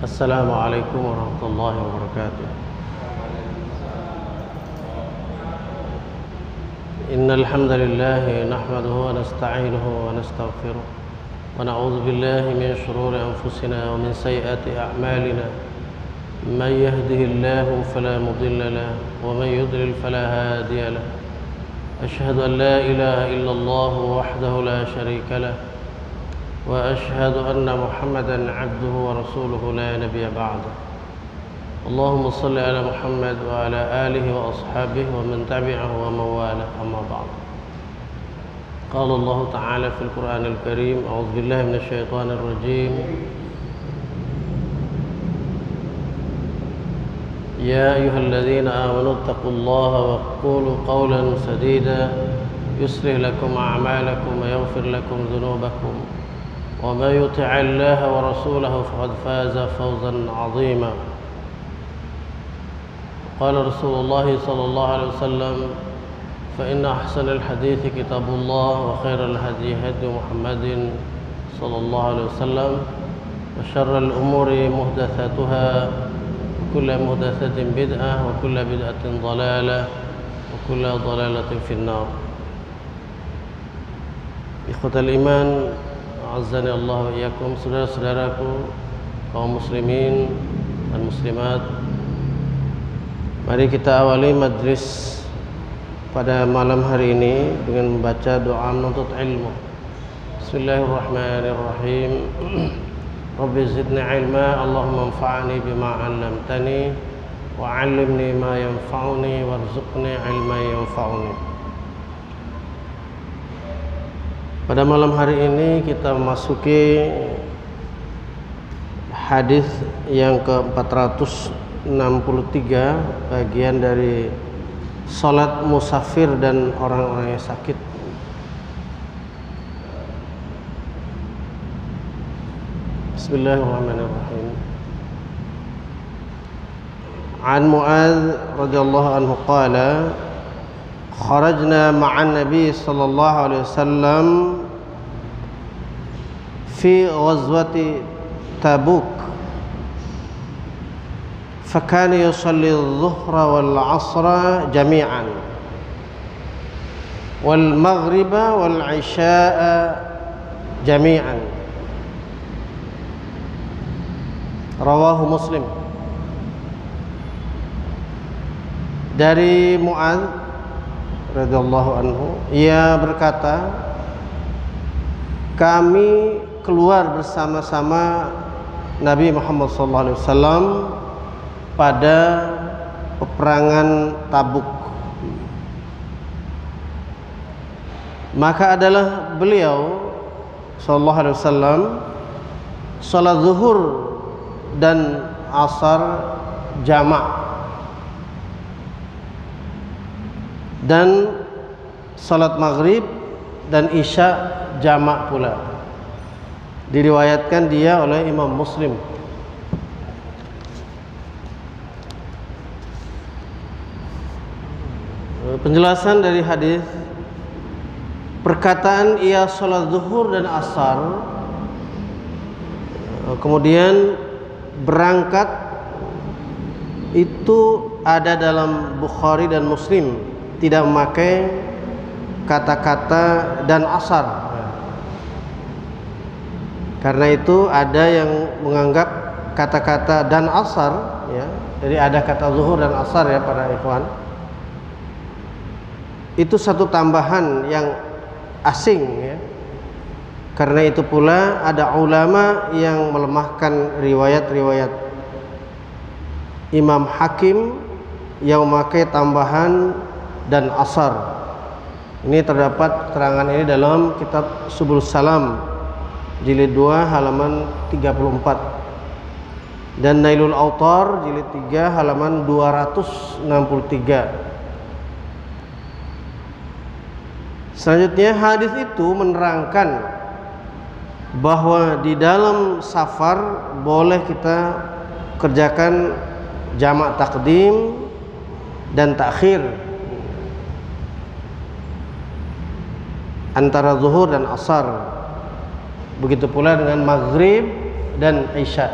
السلام عليكم ورحمة الله وبركاته. إن الحمد لله نحمده ونستعينه ونستغفره ونعوذ بالله من شرور أنفسنا ومن سيئات أعمالنا. من يهده الله فلا مضل له ومن يضلل فلا هادي له. أشهد أن لا إله إلا الله وحده لا شريك له وأشهد أن محمدا عبده ورسوله لا نبي بعده. اللهم صل على محمد وعلى آله وأصحابه ومن تبعه ومن والاه. أما بعد. قال الله تعالى في القرآن الكريم: أعوذ بالله من الشيطان الرجيم. يا أيها الذين آمنوا اتقوا الله وقولوا قولا سديدا يصلح لكم أعمالكم ويغفر لكم ذنوبكم ومن يطع الله ورسوله فقد فاز فوزا عظيما. قال رسول الله صلى الله عليه وسلم: فإن أحسن الحديث كتاب الله وخير الهدي هدي محمد صلى الله عليه وسلم وشر الأمور محدثاتها وكل محدثة بدعة وكل بدعة ضلالة وكل ضلالة في النار. Ikhwatal iman, azani Allah wa iyyakum, saudara-saudaraku kaum muslimin dan muslimat, mari kita awali majlis pada malam hari ini dengan membaca doa menuntut ilmu. Bismillahirrahmanirrahim. Rabbi zidni ilma, Allahumma anfa'ni bima 'allamtani wa 'allimni ma yanfa'uni warzuqni ilma yanfa'uni. Pada malam hari ini kita memasuki hadis yang ke-463, bagian dari salat musafir dan orang-orang yang sakit. Bismillahirrahmanirrahim. An Mu'adz radhiyallahu anhu qala: kharajna ma'an Nabi sallallahu alaihi wasallam fi ghazwati Tabuk, fakana yusalli adh-dhuhra wal 'ashra jami'an wal maghriba wal 'isha'a jami'an. Rawahu Muslim. Dari Mu'adz radhiyallahu anhu, ia berkata, kami keluar bersama-sama Nabi Muhammad SAW pada peperangan Tabuk. Maka adalah beliau SAW salat zuhur dan asar jamak dan salat maghrib dan isya jamak pula. Diriwayatkan dia oleh Imam Muslim. Penjelasan dari hadis, perkataan ia salat zuhur dan asar, kemudian berangkat, itu ada dalam Bukhari dan Muslim, tidak memakai kata-kata dan asar. Karena itu ada yang menganggap kata-kata dan asar, ya, jadi ada kata zuhur dan asar ya para ikhwan, itu satu tambahan yang asing ya. Karena itu pula ada ulama yang melemahkan riwayat-riwayat Imam Hakim yang memakai tambahan dan asar. Ini terdapat keterangan ini dalam kitab Subul Salam jilid 2 halaman 34 dan Nailul Autar jilid 3 halaman 263. Selanjutnya hadis itu menerangkan bahwa di dalam safar boleh kita kerjakan jamak takdim dan takhir antara zuhur dan asar. Begitu pula dengan maghrib dan isya.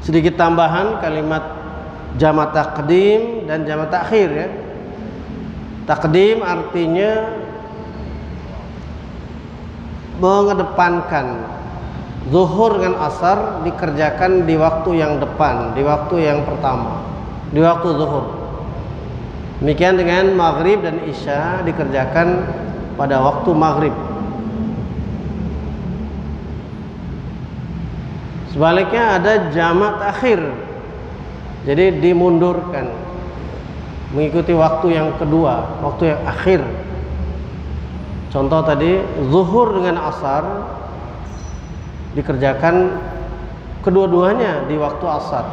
Sedikit tambahan kalimat jamak takdim dan jamak takhir ya. Takdim artinya mengedepankan. Zuhur dengan asar dikerjakan di waktu yang depan, di waktu yang pertama, di waktu zuhur. Demikian dengan maghrib dan isya dikerjakan pada waktu maghrib. Sebaliknya ada jamak takhir, jadi dimundurkan mengikuti waktu yang kedua, waktu yang akhir. Contoh tadi zuhur dengan asar dikerjakan kedua-duanya di waktu asar,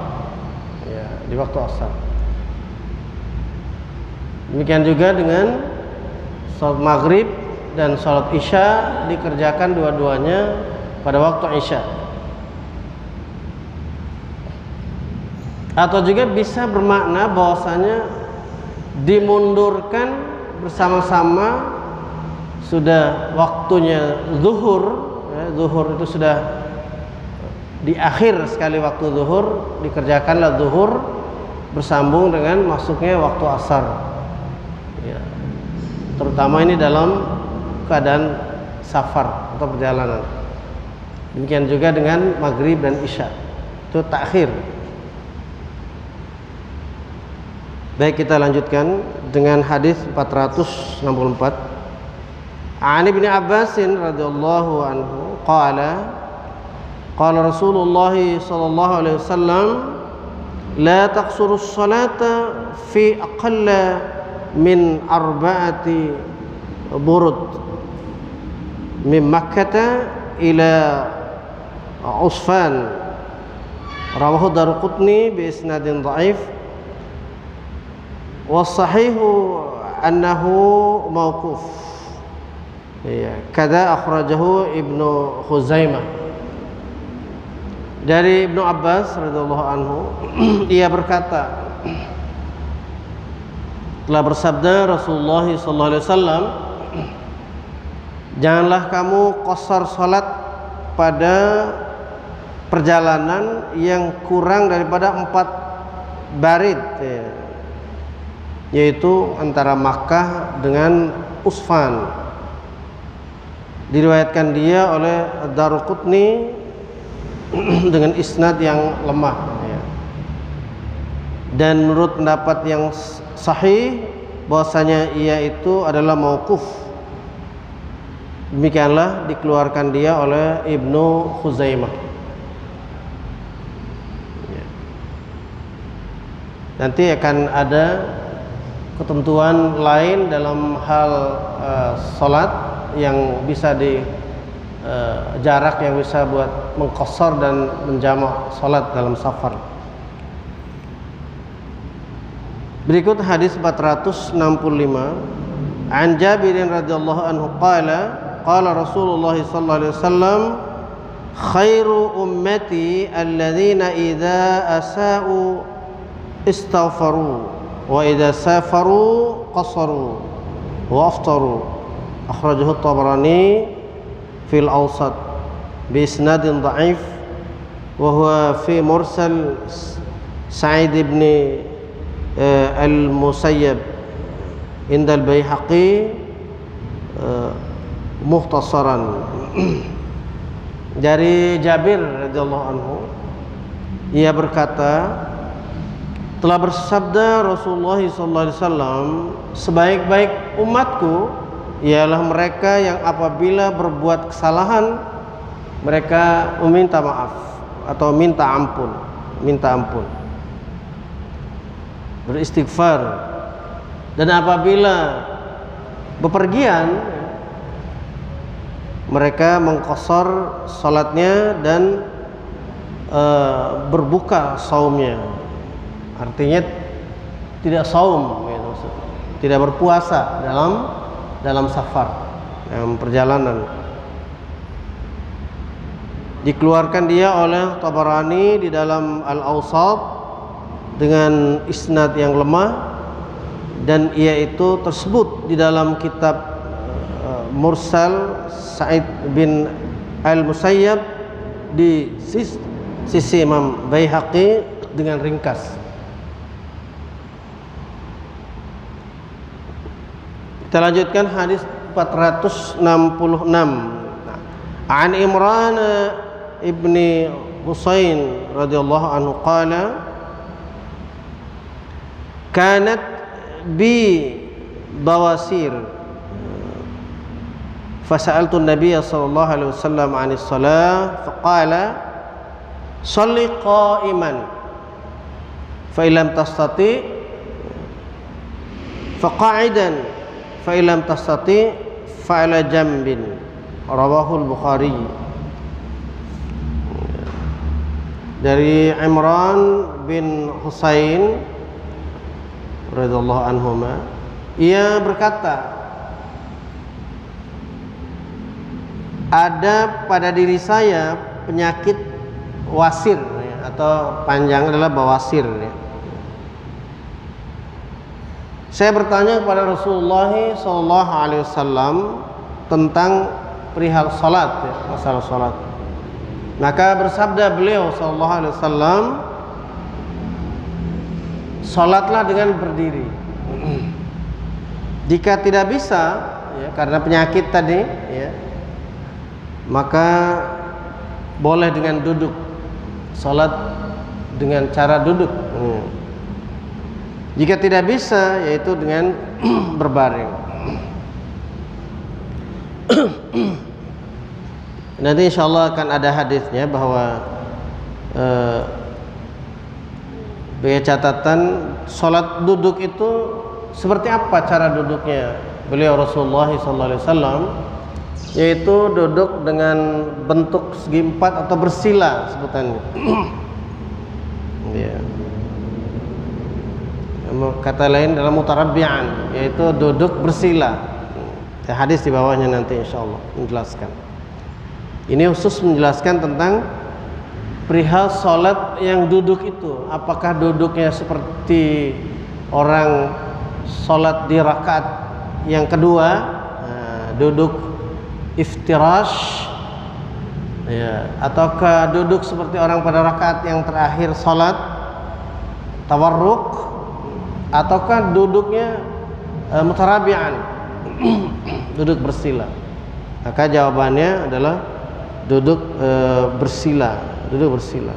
ya, di waktu asar. Demikian juga dengan salat maghrib dan salat isya dikerjakan dua-duanya pada waktu isya. Atau juga bisa bermakna bahwasanya dimundurkan bersama-sama, sudah waktunya zuhur ya, zuhur itu sudah di akhir sekali waktu zuhur, dikerjakanlah zuhur bersambung dengan masuknya waktu asar ya. Terutama ini dalam keadaan safar atau perjalanan. Demikian juga dengan maghrib dan isya, itu takhir. Baik, kita lanjutkan dengan hadis 464. An Ibnu Abbas radhiyallahu anhu qala qala Rasulullah sallallahu alaihi wasallam la taqsuru as-salata fi aqalla min arba'ati burud min Makkah ila Usfan, rawahu Daruqutni bi isnadin dhaif. Wasahihu annahu mauquf. Ya, kada akhrajahu Ibnu Khuzaimah. Dari Ibnu Abbas radhiyallahu anhu, ia berkata, telah bersabda Rasulullah sallallahu alaihi wasallam, janganlah kamu qasar salat pada perjalanan yang kurang daripada 4 barid ya, yaitu antara Makkah dengan Usfan. Diriwayatkan dia oleh Daruqutni dengan isnad yang lemah ya. Dan menurut pendapat yang sahih bahwasanya ia itu adalah mauquf. Demikianlah dikeluarkan dia oleh Ibnu Khuzaimah ya. Nanti akan ada ketentuan lain dalam hal salat yang bisa di jarak yang bisa buat mengqasar dan menjamak salat dalam safar. Berikut hadis 465. An Jabir radhiyallahu anhu qala qala Rasulullah sallallahu alaihi wasallam khairu ummati alladhina idza asa'u istaghfaru wa idza safaru qasaru wa aftaru, akhrajahu Tabarani fil Awsat bi isnadin dhaif wa huwa fi mursal Sa'id ibn al-Musayyab inda al-Baihaqi mukhtasaran. Dari Jabir radhiyallahu anhu, ia berkata, telah bersabda Rasulullah SAW, sebaik-baik umatku ialah mereka yang apabila berbuat kesalahan mereka meminta maaf atau minta ampun, beristighfar. Dan apabila bepergian mereka mengqasar salatnya dan berbuka saumnya. Artinya tidak saum gitu, tidak berpuasa dalam safar, dalam perjalanan. Dikeluarkan dia oleh Tabarani di dalam Al-Awsat dengan isnad yang lemah, dan ia itu tersebut di dalam kitab Mursal Sa'id bin Al-Musayyab di sisi Imam Baihaqi dengan ringkas. Kita lanjutkan hadis 466. An Imran ibni Husain radhiyallahu anhu qala kanat bi bawasir fasa'altu an-nabiy sallallahu alaihi wasallam 'anis shalah faqala shalli qa'iman fa illam tastati faqa'idan fa illam tastati fa ala jambin, rawahul Bukhari. Dari Imran bin Husain radhiyallahu anhuma, ia berkata, ada pada diri saya penyakit wasir ya, atau panjang adalah bawasir ya. Saya bertanya kepada Rasulullah SAW tentang perihal salat ya, masalah salat. Maka bersabda beliau SAW, salatlah dengan berdiri. Jika tidak bisa ya, karena penyakit tadi ya, maka boleh dengan duduk, salat dengan cara duduk. Jika tidak bisa, yaitu dengan berbaring. Nanti insyaallah akan ada hadisnya bahwa bagi catatan salat duduk itu seperti apa cara duduknya beliau Rasulullah SAW, yaitu duduk dengan bentuk segi empat atau bersila sebutannya. Ya. Kata lain dalam mutarabbi'an, yaitu duduk bersila. Ya, hadis di bawahnya nanti insyaallah menjelaskan. Ini khusus menjelaskan tentang perihal salat yang duduk itu. Apakah duduknya seperti orang salat di rakaat yang kedua, duduk iftirash ya, ataukah duduk seperti orang pada rakaat yang terakhir salat tawarruk, ataukah duduknya mutarabi'an, duduk bersila. Maka jawabannya adalah duduk bersila, duduk bersila.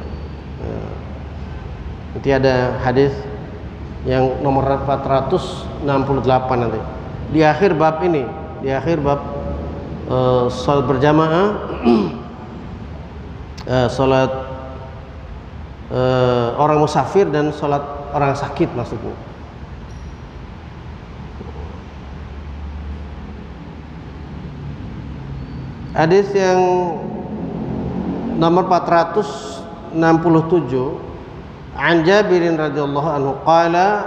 Nanti ada hadis yang nomor 468 nanti di akhir bab ini, di akhir bab salat berjamaah, salat orang musafir dan salat orang sakit maksudnya. Hadis yang nomor 467, an Jabirin radhiyallahu anhu qala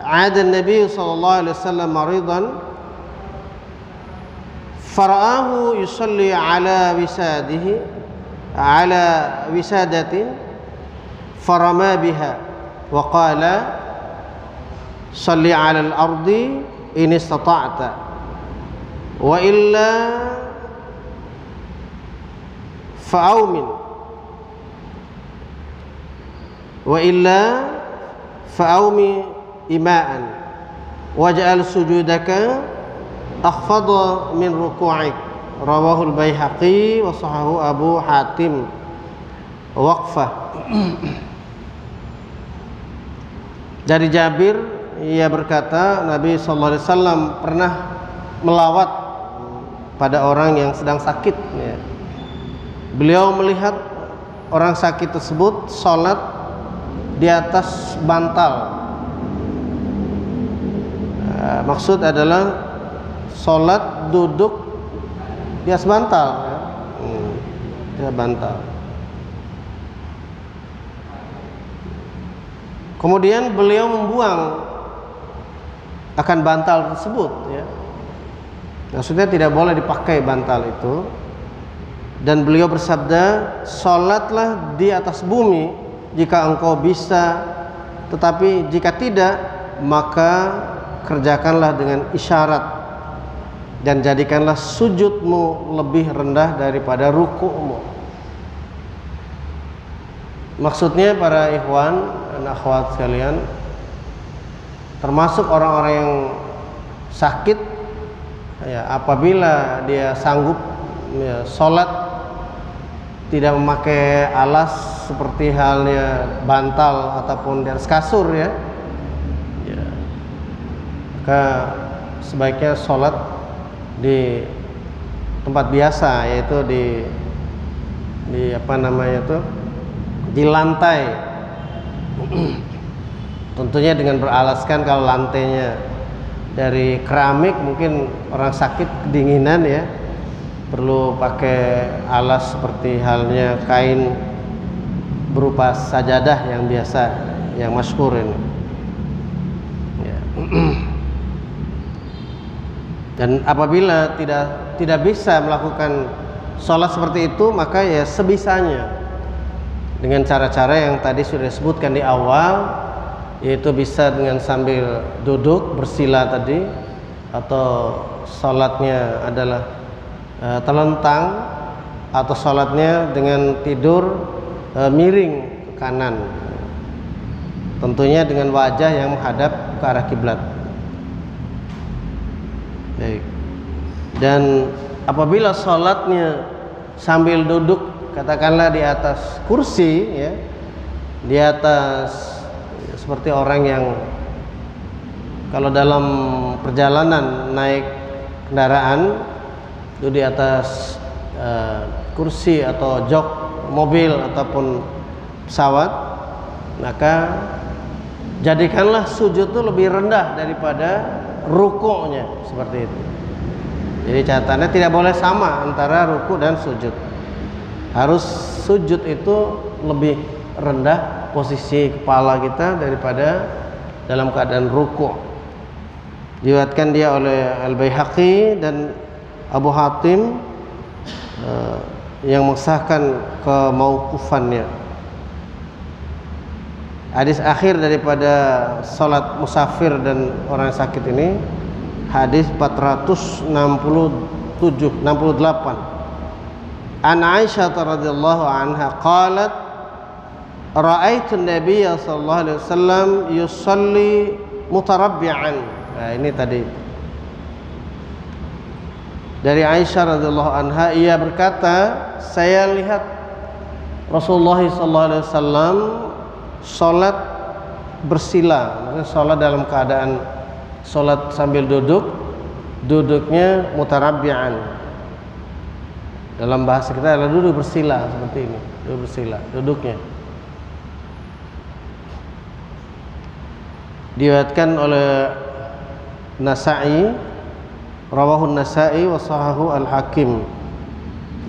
'ada an-nabiy sallallahu alaihi wasallam maridan fara'ahu yusalli ala wisadihi ala wisadatin farama biha wa qala salli ala al-ardi in istata'ta wa illa fa'aumin wa illa fa'aumi ima'an waj'al sujudaka akhfadha min ruku'ik, rawahul Baihaqi wa sahahu Abu Hatim waqfah. Dari Jabir, ia berkata Nabi sallallahu alaihi wasallam pernah melawat pada orang yang sedang sakit ya. Beliau melihat orang sakit tersebut sholat di atas bantal. Maksud adalah sholat duduk di atas bantal ya. Di atas bantal. Kemudian beliau membuang akan bantal tersebut ya. Maksudnya tidak boleh dipakai bantal itu. Dan beliau bersabda, sholatlah di atas bumi jika engkau bisa, tetapi jika tidak, maka kerjakanlah dengan isyarat dan jadikanlah sujudmu lebih rendah daripada rukukmu. Maksudnya para ikhwan dan akhwat sekalian, termasuk orang-orang yang sakit, ya, apabila dia sanggup ya, sholat tidak memakai alas seperti halnya bantal ataupun di atas kasur ya, maka sebaiknya sholat di tempat biasa, yaitu di apa namanya itu, di lantai. Tentunya dengan beralaskan kalau lantainya dari keramik, mungkin orang sakit kedinginan ya, perlu pakai alas seperti halnya kain berupa sajadah yang biasa, yang masyhur ini ya. Dan apabila tidak bisa melakukan sholat seperti itu, maka ya sebisanya dengan cara-cara yang tadi sudah disebutkan di awal, yaitu bisa dengan sambil duduk bersila tadi, atau sholatnya adalah telentang, atau sholatnya dengan tidur miring ke kanan, tentunya dengan wajah yang menghadap ke arah kiblat. Baik. Dan apabila sholatnya sambil duduk, katakanlah di atas kursi ya, di atas seperti orang yang kalau dalam perjalanan naik kendaraan itu di atas kursi atau jok mobil ataupun pesawat, maka jadikanlah sujud itu lebih rendah daripada rukuknya, seperti itu. Jadi catatannya tidak boleh sama antara ruku dan sujud. Harus sujud itu lebih rendah posisi kepala kita daripada dalam keadaan ruku. Diriwayatkan dia oleh Al-Baihaqi dan Abu Hatim yang mengesahkan kemauqufannya. Hadis akhir daripada salat musafir dan orang sakit ini, hadis 468. An Aisyah radhiyallahu anha qalat ra'aitu an-nabiy sallallahu alaihi wasallam yusalli mutarabbi'an. Nah, ini tadi dari Aisyah radhiyallahu anha, ia berkata, saya lihat Rasulullah sallallahu alaihi wasallam salat bersila, maksudnya salat dalam keadaan salat sambil duduk, duduknya mutarabbi'an. Dalam bahasa kita adalah duduk bersila, seperti ini, duduk bersila, duduknya. Diriwayatkan oleh Nasa'i, rawahu Nasa'i wa sahahu Al-Hakim,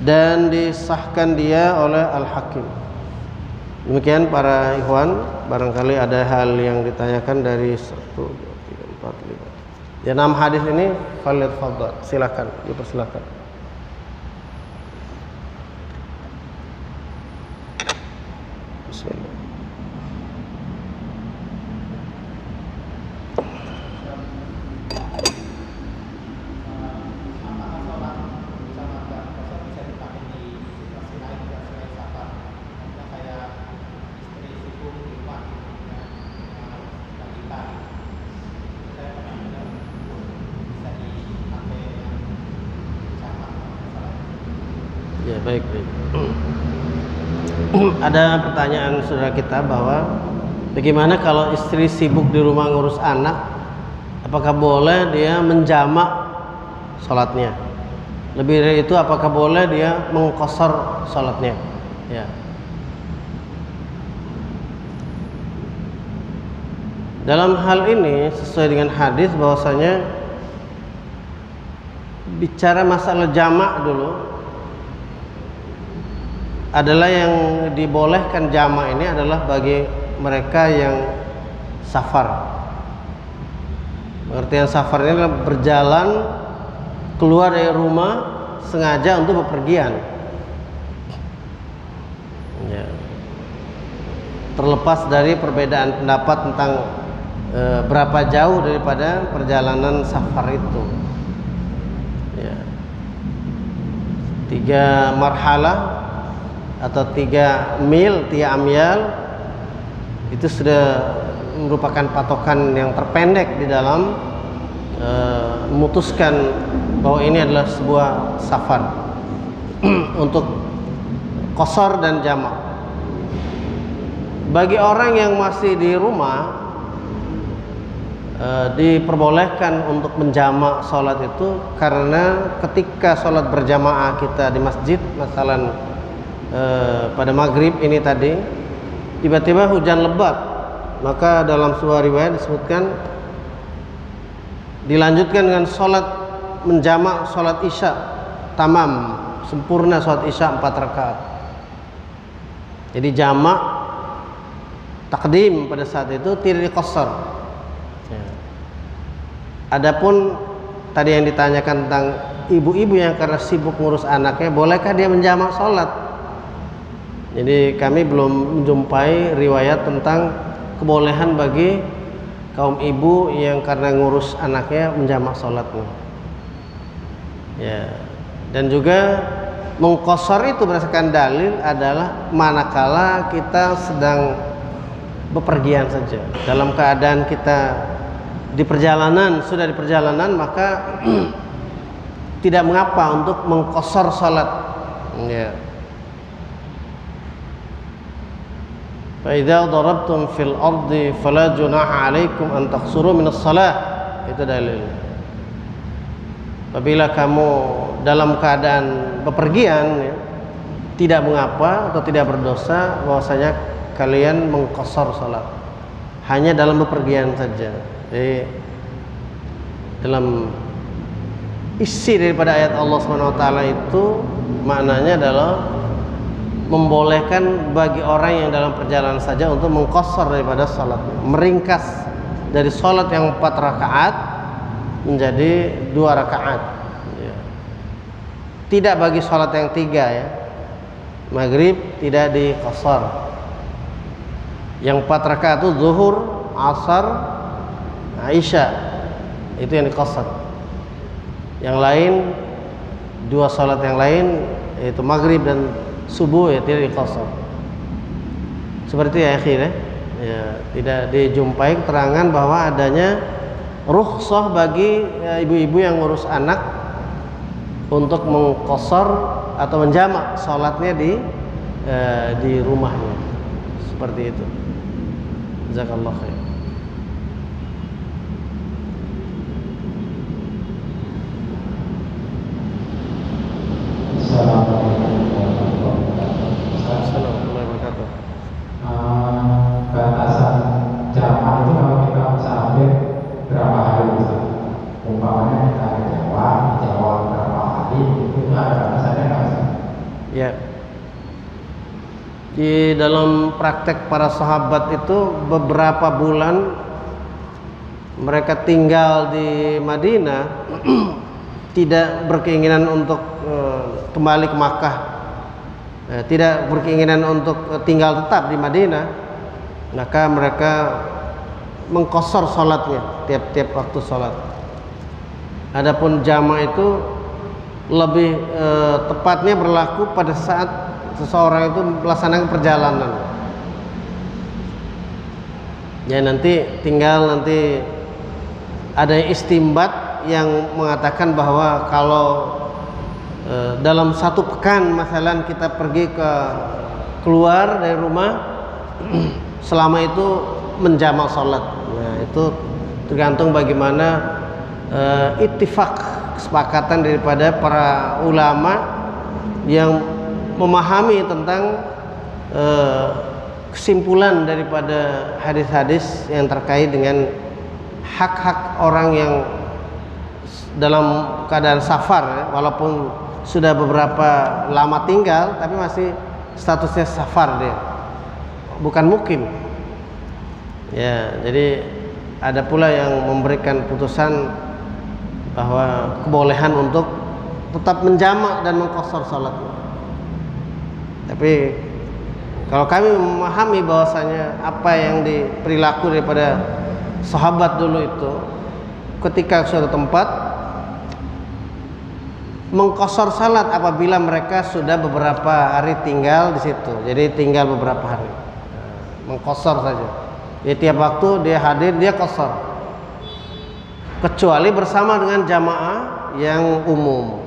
dan disahkan dia oleh Al-Hakim. Demikian para ikhwan, barangkali ada hal yang ditanyakan dari 1, 2, 3, 4, 5. Ya, 6 hadis ini falyatafadhal, silakan, dipersilakan. Bismillah. Ya, baik. Ada pertanyaan saudara kita bahwa bagaimana kalau istri sibuk di rumah ngurus anak, apakah boleh dia menjamak sholatnya? Lebih dari itu, apakah boleh dia mengqashar sholatnya? Ya. Dalam hal ini sesuai dengan hadis bahwasanya bicara masalah jamak dulu, adalah yang dibolehkan jamak ini adalah bagi mereka yang safar. Pengertian safar ini adalah berjalan keluar dari rumah sengaja untuk bepergian. Ya. Terlepas dari perbedaan pendapat tentang berapa jauh daripada perjalanan safar itu. Ya. 3 marhalah atau 3 mil, 3 amyal, itu sudah merupakan patokan yang terpendek di dalam memutuskan bahwa ini adalah sebuah safar untuk qasar dan jamak. Bagi orang yang masih di rumah, diperbolehkan untuk menjamak sholat itu karena ketika sholat berjamaah kita di masjid, masalan pada maghrib ini tadi, tiba-tiba hujan lebat, maka dalam sebuah riwayat disebutkan dilanjutkan dengan sholat menjamak sholat isya tamam, sempurna sholat isya 4 rakaat. Jadi jamak takdim pada saat itu tidak diqasar. Adapun tadi yang ditanyakan tentang ibu-ibu yang karena sibuk ngurus anaknya, bolehkah dia menjamak sholat? Jadi kami belum menjumpai riwayat tentang kebolehan bagi kaum ibu yang karena ngurus anaknya menjamak sholatnya. Ya. Dan juga mengqasar itu berdasarkan dalil adalah manakala kita sedang bepergian saja. Dalam keadaan kita di perjalanan, sudah di perjalanan, maka tidak mengapa untuk mengqasar salat. Ya. Fa idza darabtum fil ardi fala junaha 'alaikum an taqsuru min as-salah. Itu dalil. Apabila kamu dalam keadaan bepergian, ya, tidak mengapa atau tidak berdosa bahwasanya kalian mengqasar salat. Hanya dalam bepergian saja. Jadi dalam isi daripada ayat Allah SWT itu maknanya adalah membolehkan bagi orang yang dalam perjalanan saja untuk mengqasar daripada salat, meringkas dari salat yang 4 rakaat menjadi 2 rakaat. Ya. Tidak bagi salat yang 3 ya. Maghrib tidak diqasar. Yang 4 rakaat itu zuhur, asar, Isya, itu yang diqasar. Yang lain, 2 salat yang lain yaitu maghrib dan subuh ya tidak diqasar. Seperti ya akhirnya ya, tidak dijumpai keterangan bahwa adanya rukhsah bagi ibu-ibu yang ngurus anak untuk mengqasar atau menjamak salatnya di rumahnya. Seperti itu. Jazakallahu khair. Batasan jamaah itu kalau kita musafir berapa hari bisa? Umpamanya kita ke Jawa berapa hari, itu ada batasannya nggak sih? Ya. Di dalam praktek para sahabat itu beberapa bulan mereka tinggal di Madinah tidak berkeinginan untuk kembali ke Makkah, tidak berkeinginan untuk tinggal tetap di Madinah, maka mereka mengqasar salatnya tiap-tiap waktu salat. Adapun jamaah itu lebih tepatnya berlaku pada saat seseorang itu melaksanakan perjalanan. Ya nanti tinggal ada istimbat yang mengatakan bahwa kalau dalam 1 pekan misalnya kita pergi keluar dari rumah selama itu menjamak salat. Nah, itu tergantung bagaimana ittifaq, kesepakatan daripada para ulama yang memahami tentang kesimpulan daripada hadis-hadis yang terkait dengan hak-hak orang yang dalam keadaan safar ya, walaupun sudah beberapa lama tinggal tapi masih statusnya safar dia, bukan mukim ya. Jadi ada pula yang memberikan putusan bahwa kebolehan untuk tetap menjamak dan mengqasar salatnya. Tapi kalau kami memahami bahwasanya apa yang diperilaku daripada sahabat dulu itu, ketika suatu tempat mengqashar salat apabila mereka sudah beberapa hari tinggal di situ. Jadi tinggal beberapa hari. Mengqashar saja. Jadi tiap waktu dia hadir dia qashar. Kecuali bersama dengan jamaah yang umum.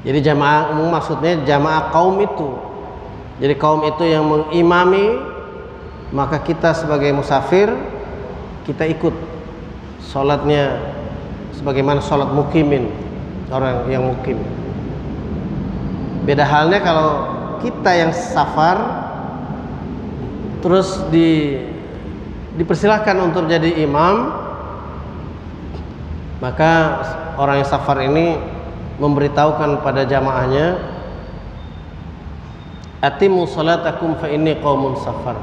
Jadi jamaah umum maksudnya jamaah kaum itu. Jadi kaum itu yang mengimami, maka kita sebagai musafir kita ikut sholatnya sebagaimana sholat mukimin, orang yang mukim. Beda halnya kalau kita yang safar terus dipersilahkan untuk jadi imam, maka orang yang safar ini memberitahukan pada jamaahnya, atimu salatakum fa inni qaumun safar,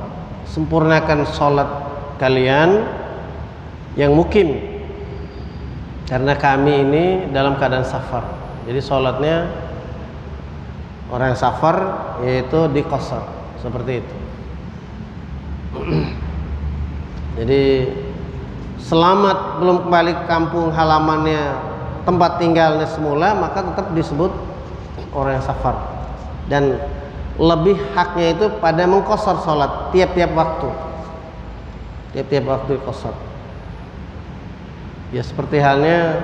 sempurnakan sholat kalian yang mukim karena kami ini dalam keadaan safar. Jadi sholatnya orang yang safar yaitu diqashar seperti itu. Jadi selamat belum kembali ke kampung halamannya, tempat tinggalnya semula, maka tetap disebut orang yang safar. Dan lebih haknya itu pada mengqashar sholat tiap-tiap waktu. Tiap-tiap waktu qashar. Ya seperti halnya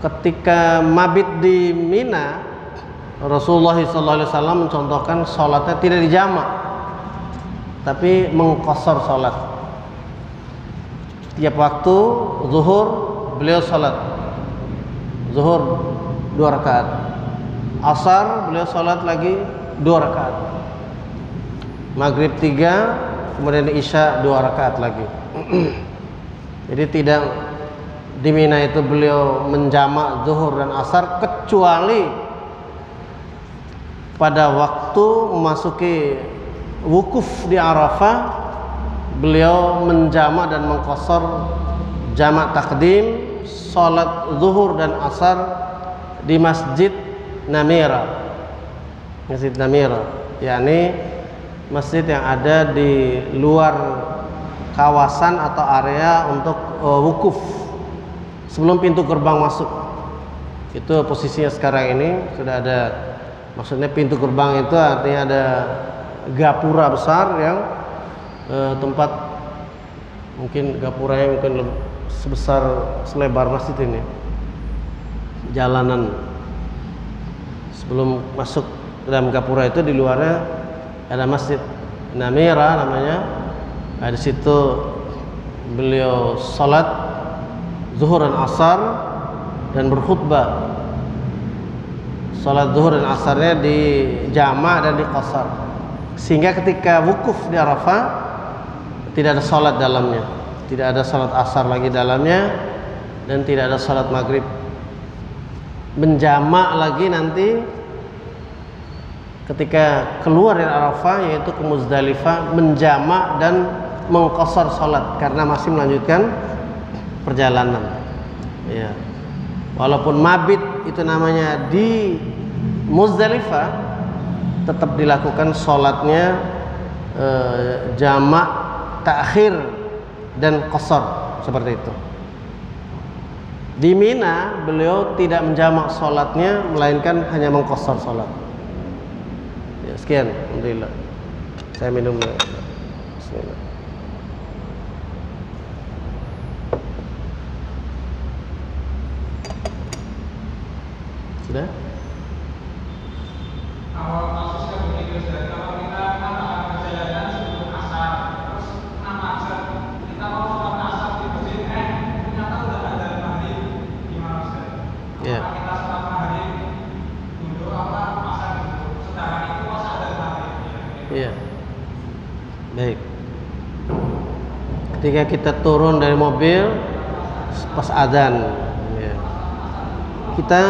ketika mabit di Mina, Rasulullah SAW mencontohkan sholatnya tidak dijamak, tapi mengqashar sholat. Tiap waktu zuhur beliau sholat zuhur 2 rakaat, asar beliau sholat lagi 2 rakaat, maghrib 3, kemudian isya 2 rakaat lagi. Jadi tidak di Mina itu beliau menjamak zuhur dan asar, kecuali pada waktu memasuki wukuf di Arafah beliau menjamak dan mengqashar jamak takdim salat zuhur dan asar di Masjid Namira. Masjid Namira yakni masjid yang ada di luar kawasan atau area untuk wukuf sebelum pintu gerbang masuk. Itu posisinya sekarang ini sudah ada, maksudnya pintu gerbang itu artinya ada gapura besar yang tempat, mungkin gapuranya mungkin sebesar selebar masjid ini, jalanan sebelum masuk dalam gapura itu di luarnya ada Masjid Namira namanya. Di situ beliau salat zuhur dan asar dan berkhutbah. Salat zuhur dan asarnya di jamak dan di qashar, sehingga ketika wukuf di Arafah tidak ada salat dalamnya, tidak ada salat asar lagi dalamnya, dan tidak ada salat maghrib. Menjamak lagi nanti ketika keluar dari Arafah, yaitu ke Muzdalifah, menjamak dan mengqashar salat karena masih melanjutkan perjalanan. Ya. Walaupun mabit itu namanya di Muzdalifah, tetap dilakukan salatnya jamak, takhir dan qashar seperti itu. Di Mina beliau tidak menjamak salatnya, melainkan hanya mengqashar salat. Ya, sekian, alhamdulillah. Saya minum dulu. Bismillah. Sudah? Awal kasusnya begitu, kalau kita kan akan perjalanan sebelum asar, terus 6 asar, kita mau sholat asar di masjid, ternyata udah ada maghrib, gimana Ustaz? Apakah kita sholat maghrib dulu apa asar dulu? Sedangkan itu masih ada maghrib. Iya. Baik. Ketika kita turun dari mobil pas adzan, ya, kita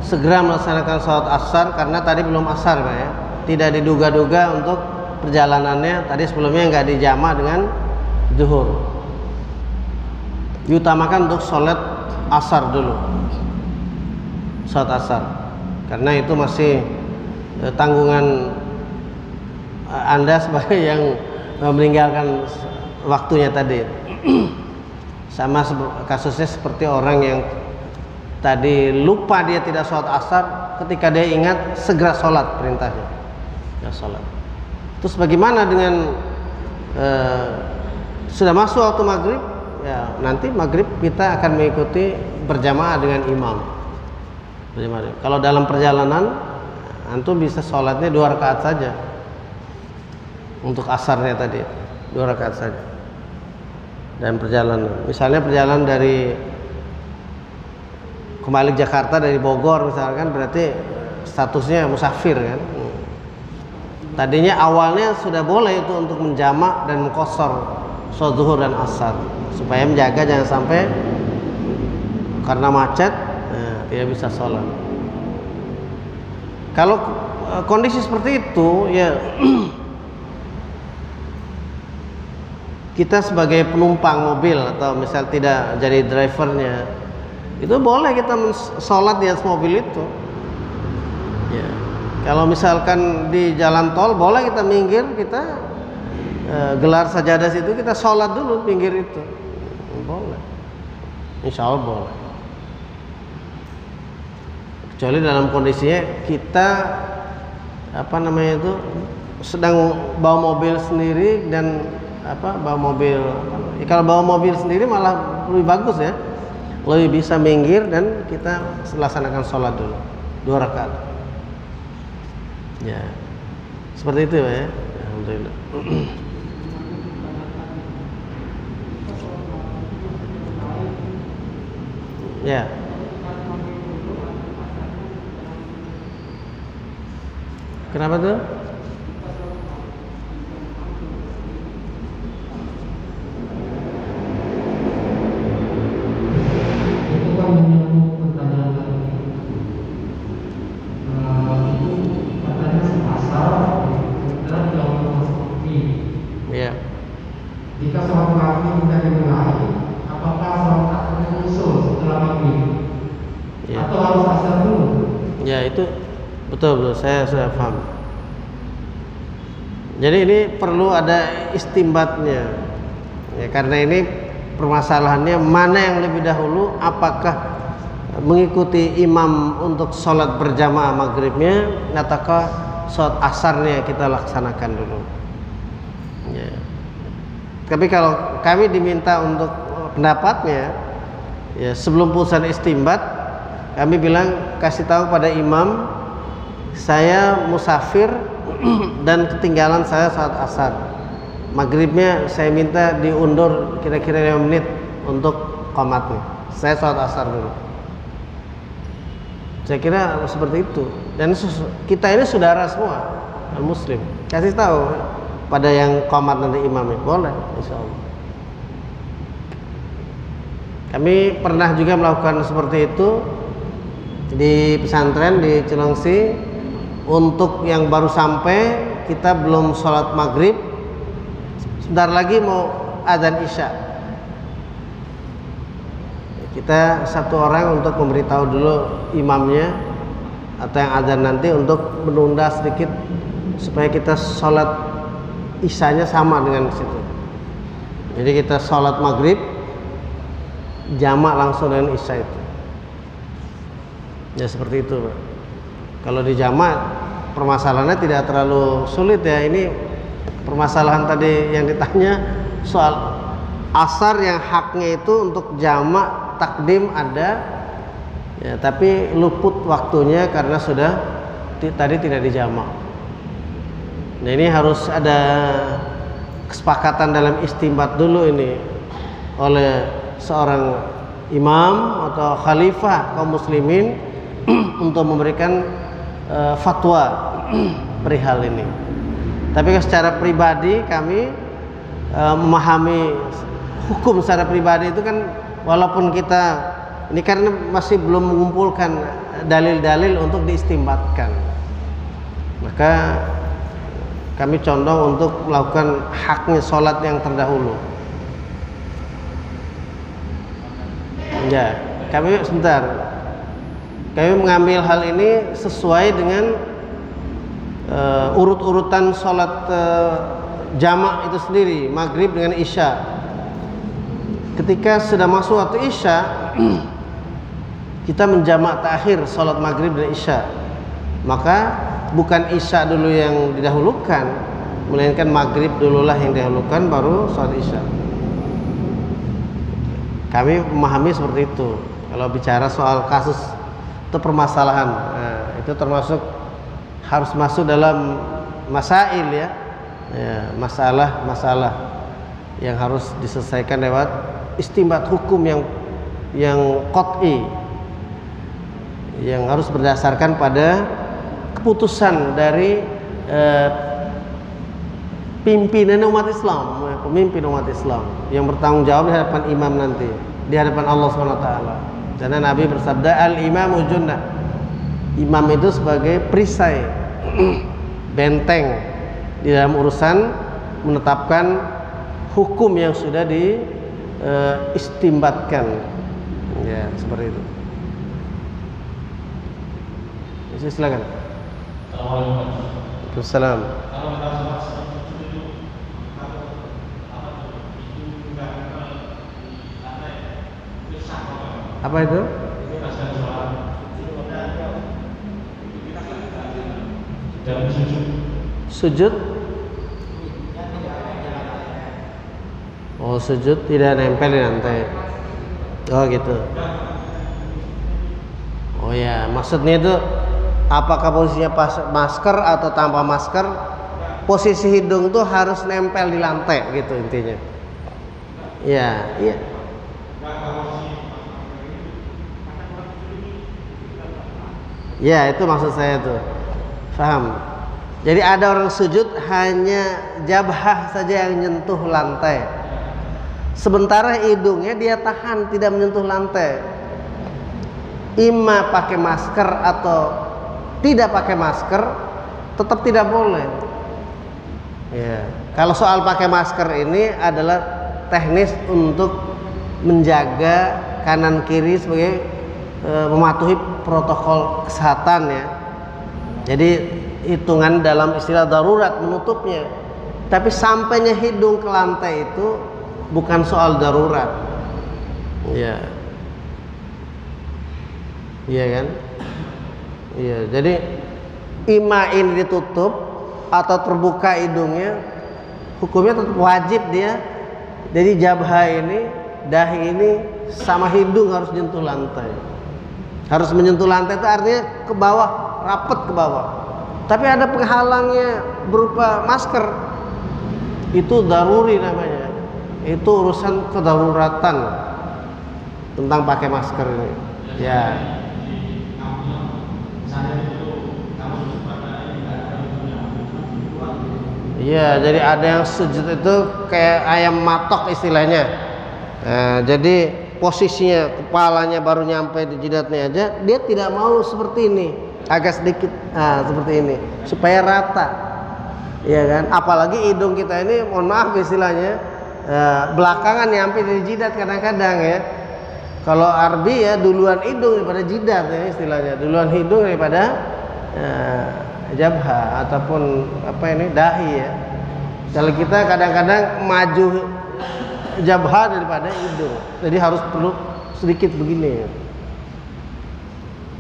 segera melaksanakan sholat asar karena tadi belum asar, Pak, ya. Tidak diduga-duga untuk perjalanannya. Tadi sebelumnya nggak dijamak dengan zuhur. Diutamakan untuk sholat asar dulu, sholat asar, karena itu masih tanggungan Anda sebagai yang meninggalkan waktunya tadi. Sama kasusnya seperti orang yang tadi lupa dia tidak sholat asar, ketika dia ingat segera sholat perintahnya, ya sholat. Terus bagaimana dengan sudah masuk waktu maghrib, ya nanti maghrib kita akan mengikuti berjamaah dengan imam. Kalau dalam perjalanan, antum bisa sholatnya 2 rakaat saja. Untuk asarnya tadi 2 rakaat saja. Dan perjalanan, misalnya perjalanan dari kembali Jakarta dari Bogor misalkan, berarti statusnya musafir kan. Tadinya awalnya sudah boleh itu untuk menjamak dan mengqashar sholat zuhur dan asar, supaya menjaga jangan sampai karena macet tidak bisa sholat. Kalau kondisi seperti itu, ya kita sebagai penumpang mobil atau misal tidak jadi drivernya, itu boleh kita sholat di atas mobil itu. Ya. Kalau misalkan di jalan tol, boleh kita minggir, kita gelar sajadah situ, kita sholat dulu pinggir itu, boleh. Insya Allah boleh. Kecuali dalam kondisinya kita sedang bawa mobil sendiri dan bawa mobil. Kalau bawa mobil sendiri malah lebih bagus ya, lebih bisa minggir dan kita laksanakan sholat dulu 2 rakaat. Ya, seperti itu ya. Alhamdulillah. Ya. Kenapa tuh? Jika sholat maghrib tidak dimulai, apakah sholat asar menyusul setelah maghrib? Ya. Atau harus asar dulu? Ya, itu betul, saya sudah paham. Jadi ini perlu ada istimbatnya. Ya, karena ini permasalahannya mana yang lebih dahulu, apakah mengikuti imam untuk sholat berjamaah maghribnya, ataukah sholat asarnya kita laksanakan dulu. Ya. Tapi kalau kami diminta untuk pendapatnya, ya sebelum putusan istimbat, kami bilang kasih tahu pada imam, saya musafir dan ketinggalan saya saat asar. Maghribnya saya minta diundur kira-kira 5 menit untuk qomatnya. Saya salat asar dulu. Saya kira seperti itu. Dan kita ini saudara semua, muslim. Kasih tahu pada yang qomat nanti imamnya, boleh, insyaallah. Kami pernah juga melakukan seperti itu di pesantren di Cilengsi. Untuk yang baru sampai, kita belum sholat maghrib, sebentar lagi mau adzan isya. Kita satu orang untuk memberitahu dulu imamnya atau yang adzan nanti untuk menunda sedikit supaya kita sholat isyanya sama dengan situ. Jadi kita sholat maghrib jamak langsung dengan isya itu. Ya seperti itu, Pak. Kalau di jamak permasalahannya tidak terlalu sulit ya. Ini permasalahan tadi yang ditanya soal asar yang haknya itu untuk jamak takdim ada ya, tapi luput waktunya karena sudah tadi tidak dijamak. Nah ini harus ada kesepakatan dalam istimbat dulu ini oleh seorang imam atau khalifah kaum muslimin untuk memberikan fatwa perihal ini. Tapi secara pribadi kami memahami hukum secara pribadi itu kan, walaupun kita ini karena masih belum mengumpulkan dalil-dalil untuk diistimbatkan, maka kami condong untuk melakukan haknya sholat yang terdahulu. Ya, kami sebentar. Kami mengambil hal ini sesuai dengan urut-urutan sholat jamak itu sendiri, maghrib dengan isya. Ketika sudah masuk waktu isya, kita menjamak takhir salat maghrib dan isya, maka bukan isya dulu yang didahulukan, melainkan maghrib dululah yang didahulukan baru salat isya. Kami memahami seperti itu. Kalau bicara soal kasus atau permasalahan, itu termasuk harus masuk dalam masail ya, masalah yang harus diselesaikan lewat istinbat hukum yang qat'i, yang harus berdasarkan pada keputusan dari pimpinan umat Islam, pemimpin umat Islam yang bertanggung jawab di hadapan imam nanti, di hadapan Allah SWT. Karena Nabi bersabda, al-imamu junnah, imam itu sebagai perisai, benteng di dalam urusan menetapkan hukum yang sudah diistimbatkan, ya seperti itu. Silakan. Waalaikumsalam. Apa itu? Sujud? Oh, sujud tidak nempel di lantai. Oh gitu. Oh ya, maksudnya itu apakah posisinya pas masker atau tanpa masker? Posisi hidung tuh harus nempel di lantai gitu intinya. Ya, iya. Ya, itu maksud saya tuh. Paham? Jadi ada orang sujud hanya jabhah saja yang nyentuh lantai. Sementara hidungnya dia tahan tidak menyentuh lantai. Ima pakai masker atau tidak pakai masker tetap tidak boleh. Ya, kalau soal pakai masker ini adalah teknis untuk menjaga kanan kiri sebagai mematuhi protokol kesehatan ya. Jadi hitungan dalam istilah darurat menutupnya. Tapi sampainya hidung ke lantai itu bukan soal darurat. Ya. Iya kan? Iya, jadi ima ini ditutup atau terbuka hidungnya, hukumnya tetap wajib dia. Jadi jabha ini, dahi ini sama hidung harus menyentuh lantai. Harus menyentuh lantai itu artinya ke bawah, rapet ke bawah. Tapi ada penghalangnya berupa masker. Itu daruri namanya. Itu urusan kedaruratan tentang pakai masker ini. Ya. Iya, jadi ada yang sujud itu kayak ayam matok istilahnya. Nah, jadi posisinya kepalanya baru nyampe di jidatnya aja, dia tidak mau seperti ini, agak sedikit seperti ini supaya rata, ya kan? Apalagi hidung kita ini, mohon maaf istilahnya, belakangan nyampe di jidat kadang-kadang ya. Kalau Arbi ya duluan hidung daripada jidat ya istilahnya, duluan hidung daripada jabha ataupun apa ini dahi ya. Kalau kita kadang-kadang maju jabha daripada hidung, jadi harus perlu sedikit begini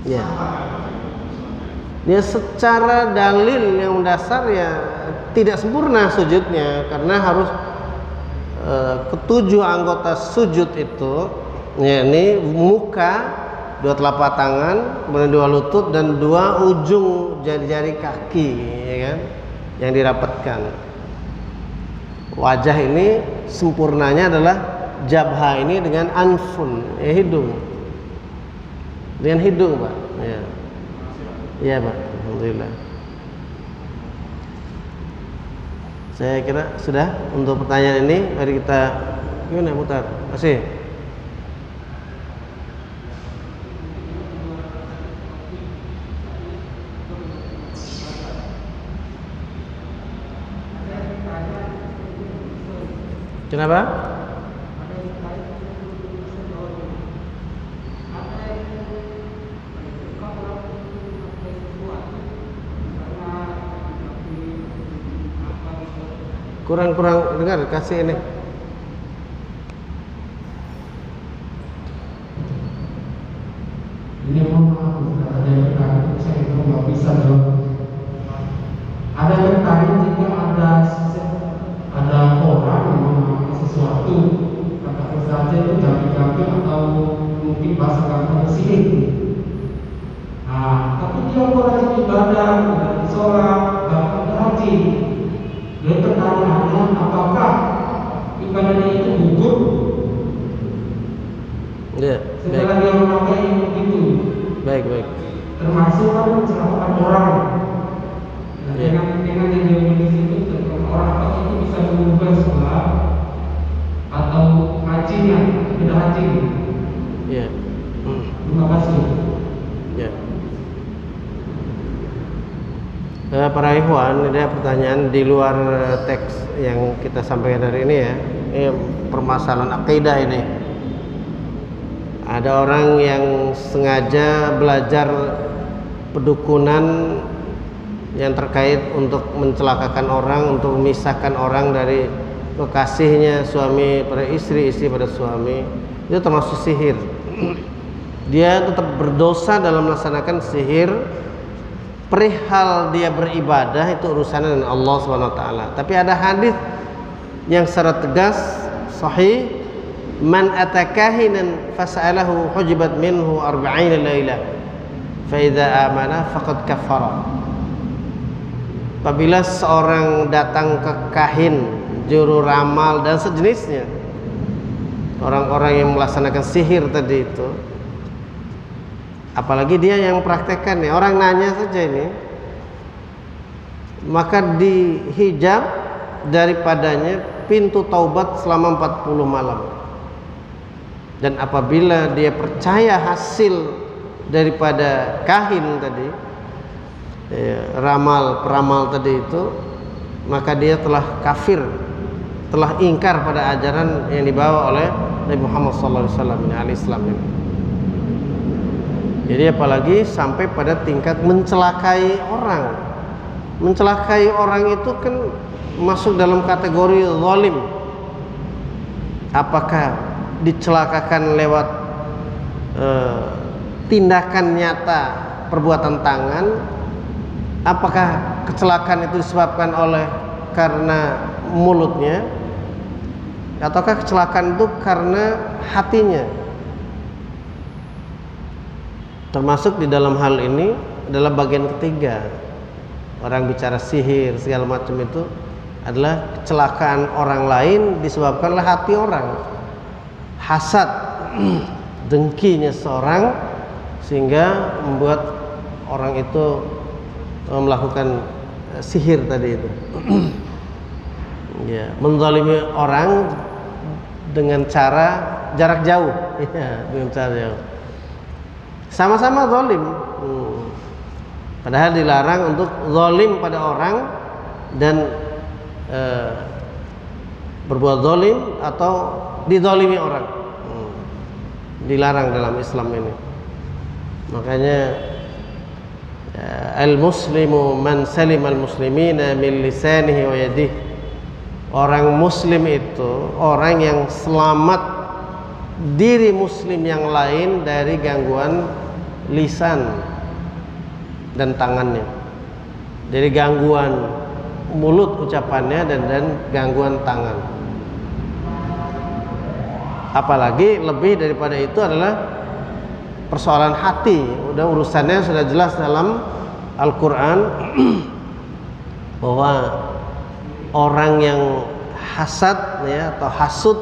ya. Ya secara dalil yang mendasar ya tidak sempurna sujudnya, karena harus ketujuh anggota sujud itu, ya ini muka, dua telapak tangan, kemudian dua lutut dan dua ujung jari-jari kaki, ya kan, yang dirapatkan. Wajah ini sempurnanya adalah jabha ini dengan anfun, ya hidung, dengan hidung Pak. Ya, ya Pak. Alhamdulillah. Saya kira sudah untuk pertanyaan ini. Mari kita gimana mutar? Masih. Kenapa? Kurang dengar, kasih ini. mohon maaf Ustaz, ada yang bertanya itu saya itu nggak bisa jawab. Ada yang bertanya jika ada orang yang memakai sesuatu, kata saja itu jampi-jampi atau mungkin bahasa gampang sihir. Nah, tapi dia rajin ibadah, rajin sholat, bahkan berhaji. Jadi pertanyaannya, apakah ibadahnya itu gugur setelah dia memakai itu? Baik. Termasuk kan mencelakakan orang. Nah, dengan yang dia menulis itu tentang orang apa itu bisa mengubah sholat atau hajinya, tidak haji. Iya. Terima kasih. Ya. Para ikhwan, ada pertanyaan di luar teks yang kita sampaikan hari ini ya. Ini permasalahan akidah ini. Ada orang yang sengaja belajar pedukunan yang terkait untuk mencelakakan orang, untuk memisahkan orang dari kekasihnya, suami pada istri, istri pada suami. Itu termasuk sihir. Dia tetap berdosa dalam melaksanakan sihir. Perihal dia beribadah itu urusannya dengan Allah Subhanahu wa taala. Tapi ada hadis yang secara tegas sahih, man atakahinan fas'alahu hujibat minhu 40 lailah fa idza amana faqad kafara. Apabila seorang datang ke kahin, juru ramal dan sejenisnya, orang-orang yang melaksanakan sihir tadi itu, apalagi dia yang praktekkan nih, orang nanya saja ini, maka dihijab daripadanya pintu taubat selama 40 malam. Dan apabila dia percaya hasil daripada kahin tadi, peramal tadi itu, maka dia telah kafir, telah ingkar pada ajaran yang dibawa oleh Nabi Muhammad SAW ini, al-Islam ini. Jadi apalagi sampai pada tingkat mencelakai orang. Mencelakai orang itu kan masuk dalam kategori zalim. Apakah dicelakakan lewat tindakan nyata perbuatan tangan? Apakah kecelakaan itu disebabkan oleh karena mulutnya? Ataukah kecelakaan itu karena hatinya? Termasuk di dalam hal ini adalah bagian ketiga. Orang bicara sihir segala macam itu adalah kecelakaan orang lain disebabkan oleh hati orang. Hasad, dengkinya seorang sehingga membuat orang itu melakukan sihir tadi itu. Ya, menzalimi orang dengan cara jarak jauh. Ya, dengan cara jauh. Sama-sama zalim. Padahal dilarang untuk zalim pada orang dan berbuat zalim atau dizalimi orang. Dilarang dalam Islam ini. Makanya al-muslimu man salima al-muslimina min lisanihi wa yadihi. Orang muslim itu orang yang selamat diri muslim yang lain dari gangguan lisan dan tangannya, dari gangguan mulut ucapannya dan gangguan tangan. Apalagi lebih daripada itu adalah persoalan hati. Udah urusannya sudah jelas dalam Al-Quran bahwa orang yang hasad ya, atau hasud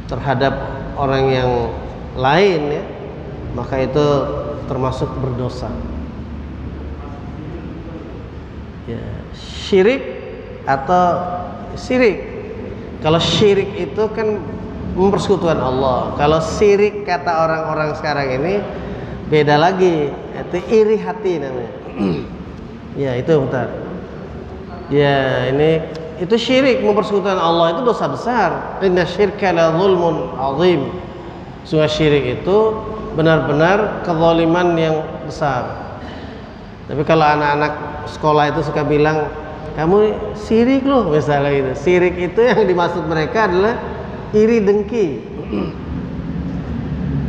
terhadap orang yang lain ya, maka itu termasuk berdosa. Ya, syirik atau syirik. Kalau syirik itu kan mempersekutukan Allah. Kalau syirik kata orang-orang sekarang ini beda lagi, itu iri hati namanya. Ya itu betul. Ya ini itu syirik, mempersekutukan Allah, itu dosa besar. Inna syirka la zulmun azim. Sungguh syirik itu benar-benar kezaliman yang besar. Tapi kalau anak-anak sekolah itu suka bilang, kamu syirik loh misalnya gitu. Syirik itu yang dimaksud mereka adalah iri dengki.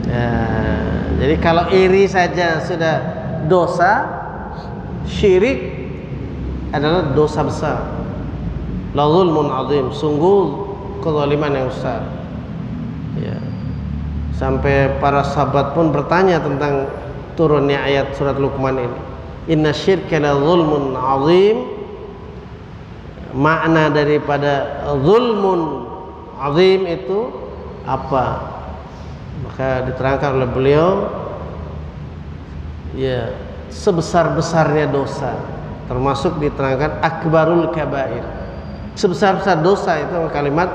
Ya, Jadi kalau iri saja sudah dosa, syirik adalah dosa besar. La zulmun azim, sungguh kezaliman yang besar. Ya. Sampai para sahabat pun bertanya tentang turunnya ayat surat Luqman ini. Inna syirka la zulmun azim. Makna daripada zulmun azim itu apa? Maka diterangkan oleh beliau, ya, sebesar-besarnya dosa, termasuk diterangkan akbarul kabair. Sebesar-besar dosa itu kalimat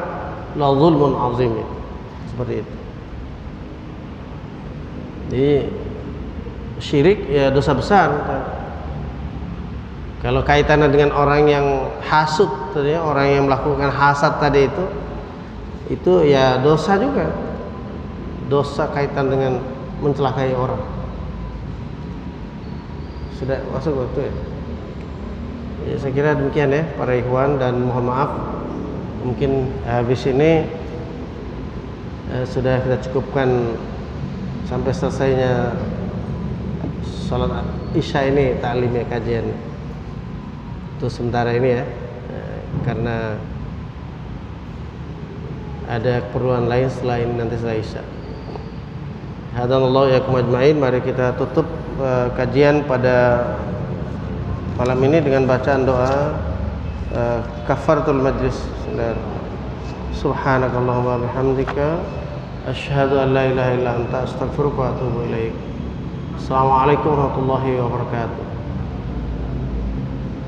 la zulmun azim itu. Seperti itu. Jadi syirik ya dosa besar. Kalau kaitannya dengan orang yang hasud tadi, orang yang melakukan hasad tadi itu ya dosa juga. Dosa kaitan dengan mencelakai orang. Sudah masuk waktu ya? Ya, saya kira demikian ya para ikhwan, dan mohon maaf mungkin habis ini sudah kita cukupkan sampai selesainya sholat isya ini, ta'limnya, kajian untuk sementara ini ya, karena ada keperluan lain setelah ini, nanti setelah isya. Hadanallahu yakum ajmain. Mari kita tutup kajian pada malam ini dengan bacaan doa kafaratul majlis. Subhanakallahumma bihamdika asyhadu an la ilaha illa anta astaghfiruka wa atubu ilaik. Assalamualaikum warahmatullahi wabarakatuh.